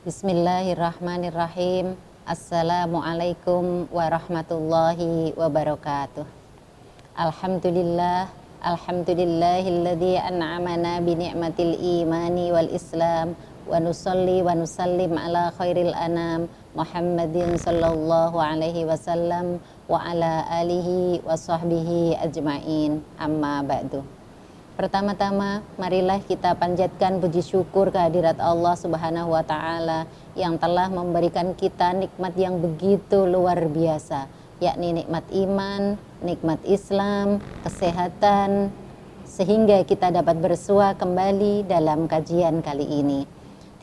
Bismillahirrahmanirrahim. Assalamualaikum warahmatullahi wabarakatuh. Alhamdulillahilladzi an'amana bi ni'matil imani wal islam wa nusalli wa nusallim ala khairil anam Muhammadin sallallahu alaihi wasallam wa ala alihi wa sahbihi ajmain. Amma ba'du. Pertama-tama, marilah kita panjatkan puji syukur kehadirat Allah Subhanahu wa Ta'ala yang telah memberikan kita nikmat yang begitu luar biasa, yakni nikmat iman, nikmat Islam, kesehatan, sehingga kita dapat bersua kembali dalam kajian kali ini.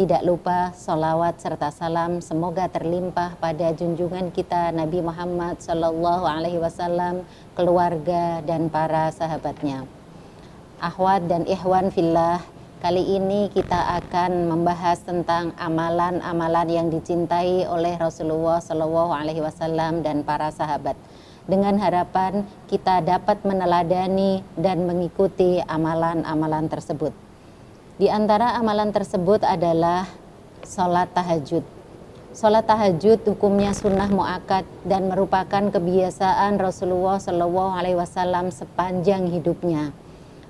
Tidak lupa sholawat serta salam semoga terlimpah pada junjungan kita Nabi Muhammad Sallallahu Alaihi Wasallam, keluarga dan para sahabatnya. Akhwat dan ikhwan fillah, kali ini kita akan membahas tentang amalan-amalan yang dicintai oleh Rasulullah Shallallahu Alaihi Wasallam dan para sahabat, dengan harapan kita dapat meneladani dan mengikuti amalan-amalan tersebut. Di antara amalan tersebut adalah sholat tahajud. Sholat tahajud hukumnya sunnah muakkad dan merupakan kebiasaan Rasulullah Shallallahu Alaihi Wasallam sepanjang hidupnya.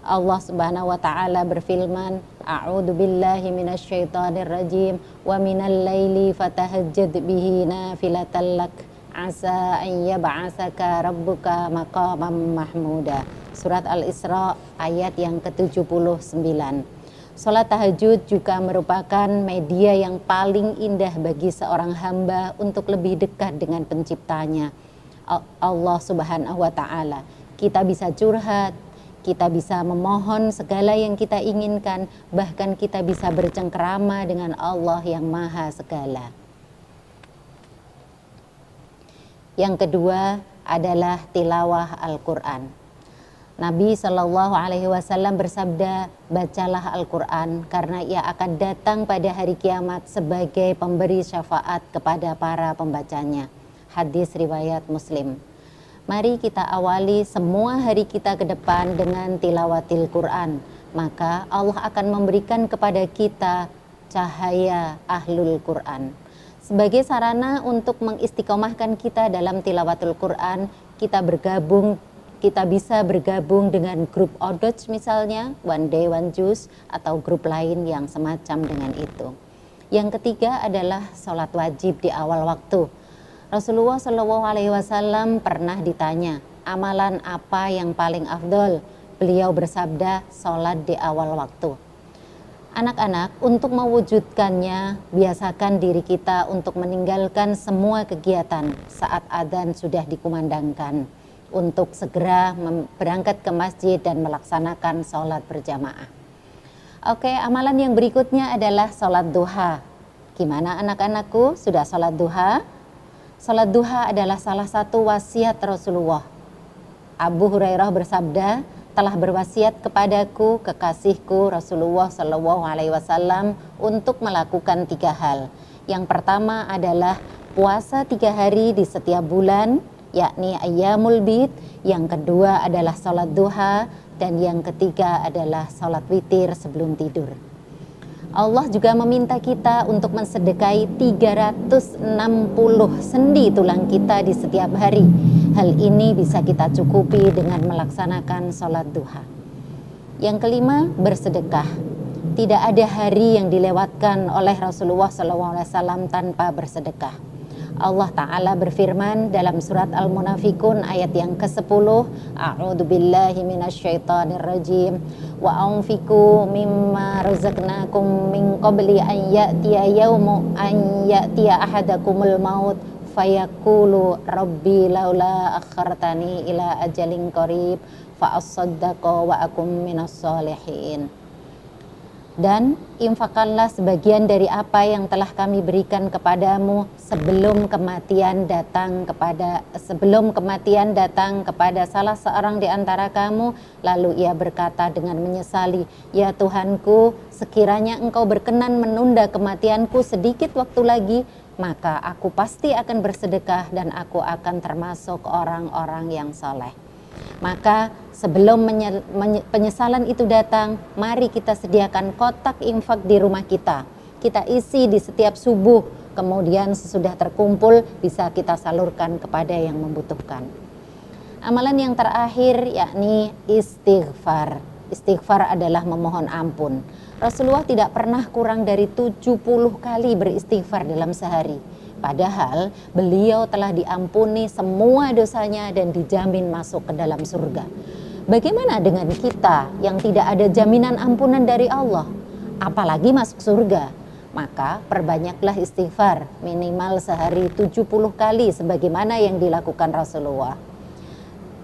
Allah Subhanahu wa Ta'ala berfirman, A'udzu billahi minasyaitonir rajim wa minal laili fatahajjad bihi nafilatan lak asa an yab'atsaka rabbuka maqaman mahmuda. Surat Al-Isra ayat yang ke-79. Salat tahajud juga merupakan media yang paling indah bagi seorang hamba untuk lebih dekat dengan penciptanya, Allah Subhanahu wa Ta'ala. Kita bisa curhat, kita bisa memohon segala yang kita inginkan, bahkan kita bisa bercengkerama dengan Allah yang maha segala. Yang kedua adalah tilawah Al-Quran. Nabi Shallallahu Alaihi Wasallam bersabda, bacalah Al-Quran karena ia akan datang pada hari kiamat sebagai pemberi syafaat kepada para pembacanya. Hadis riwayat Muslim. Mari kita awali semua hari kita ke depan dengan tilawatil Quran. Maka Allah akan memberikan kepada kita cahaya ahlul Quran. Sebagai sarana untuk mengistiqomahkan kita dalam tilawatul Quran, kita bisa bergabung dengan grup Odoch misalnya, One Day One Juice, atau grup lain yang semacam dengan itu. Yang ketiga adalah sholat wajib di awal waktu. Rasulullah Shallallahu Alaihi Wasallam pernah ditanya, amalan apa yang paling afdol? Beliau bersabda, sholat di awal waktu. Anak-anak, untuk mewujudkannya, biasakan diri kita untuk meninggalkan semua kegiatan saat adzan sudah dikumandangkan, untuk segera berangkat ke masjid dan melaksanakan sholat berjamaah. Oke, amalan yang berikutnya adalah sholat duha. Gimana anak-anakku, sudah sholat duha? Salat duha adalah salah satu wasiat Rasulullah. Abu Hurairah bersabda, telah berwasiat kepadaku kekasihku Rasulullah Shallallahu Alaihi Wasallam untuk melakukan 3 hal. Yang pertama adalah puasa 3 hari di setiap bulan, yakni ayyamul bid. Yang kedua adalah salat duha, dan yang ketiga adalah salat witir sebelum tidur. Allah juga meminta kita untuk mensedekahi 360 sendi tulang kita di setiap hari. Hal ini bisa kita cukupi dengan melaksanakan sholat duha. Yang kelima, bersedekah. Tidak ada hari yang dilewatkan oleh Rasulullah SAW tanpa bersedekah. Allah Ta'ala berfirman dalam surat Al-Munafikun ayat yang ke-10, A'udzu billahi minasyaitonir rajim wa anfiqu mimma razaqnakum min qabli an ya'tiya yaumu an ya'tiya ahadakumul maut fayaqulu rabbi laula akhartani ila ajalin qarib fa asaddaqa wa akum minas solihin. Dan infakkanlah sebagian dari apa yang telah kami berikan kepadamu sebelum kematian datang kepada salah seorang di antara kamu. Lalu ia berkata dengan menyesali, ya Tuhanku, sekiranya engkau berkenan menunda kematianku sedikit waktu lagi, maka aku pasti akan bersedekah dan aku akan termasuk orang-orang yang soleh. Maka sebelum penyesalan itu datang, mari kita sediakan kotak infak di rumah kita. kita isi di setiap subuh, kemudian sesudah terkumpul bisa kita salurkan kepada yang membutuhkan. Amalan yang terakhir yakni istighfar. Istighfar adalah memohon ampun. Rasulullah tidak pernah kurang dari 70 kali beristighfar dalam sehari. Padahal beliau telah diampuni semua dosanya dan dijamin masuk ke dalam surga. Bagaimana dengan kita yang tidak ada jaminan ampunan dari Allah, apalagi masuk surga? Maka perbanyaklah istighfar, minimal sehari 70 kali sebagaimana yang dilakukan Rasulullah.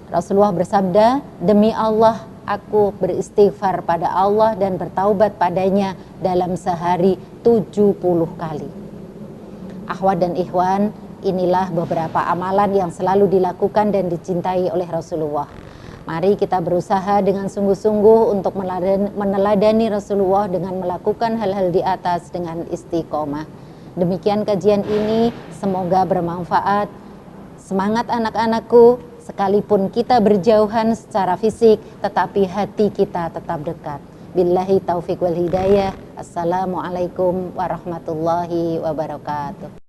Rasulullah bersabda, demi Allah aku beristighfar pada Allah dan bertaubat padanya dalam sehari 70 kali. Akhwat dan ikhwan, inilah beberapa amalan yang selalu dilakukan dan dicintai oleh Rasulullah. Mari kita berusaha dengan sungguh-sungguh untuk meneladani Rasulullah dengan melakukan hal-hal di atas dengan istiqomah. Demikian kajian ini, semoga bermanfaat. Semangat anak-anakku, sekalipun kita berjauhan secara fisik, tetapi hati kita tetap dekat. Billahi taufiq wal hidayah. Assalamualaikum warahmatullahi wabarakatuh.